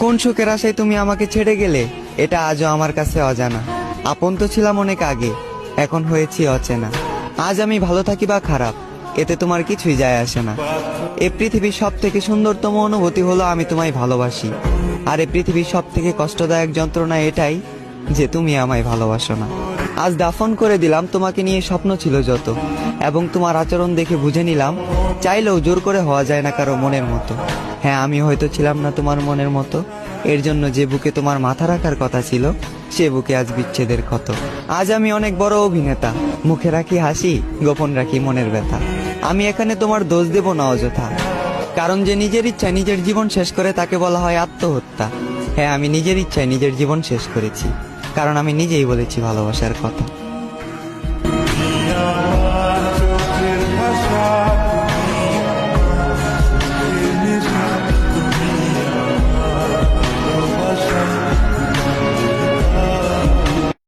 কোন সুখের আশায় তুমি আমাকে ছেড়ে গেলে এটা আজও আমার কাছে অজানা। আপন তো ছিলাম অনেক আগে, এখন হয়েছি অচেনা। আজ আমি ভালো থাকি বা খারাপ, এতে তোমার কিছুই যায় আসে না। এ পৃথিবীর সব থেকে সুন্দরতম অনুভূতি হলো আমি তোমায় ভালোবাসি। আর এ পৃথিবীর সব থেকে কষ্টদায়ক যন্ত্রণা এটাই যে তুমি আমায় ভালোবাসো না। আজ দাফন করে দিলাম তোমাকে নিয়ে স্বপ্ন ছিল যত, এবং তোমার আচরণ দেখে বুঝে নিলাম চাইলেও জোর করে হওয়া যায় না কারো মনের মতো। হ্যাঁ, আমি হয়তো ছিলাম না তোমার মনের মতো, এর জন্য যে বুকে তোমার মাথা রাখার কথা ছিল সে বুকে আজ বিচ্ছেদের ক্ষত। আজ আমি অনেক বড় অভিনেতা, মুখে রাখি হাসি, গোপন রাখি মনের ব্যথা। আমি এখানে তোমার দোষ দেব না অযথা, কারণ যে নিজের ইচ্ছায় নিজের জীবন শেষ করে তাকে বলা হয় আত্মহত্যা। হ্যাঁ, আমি নিজের ইচ্ছায় নিজের জীবন শেষ করেছি, কারণ আমি নিজেই বলেছি ভালোবাসার কথা।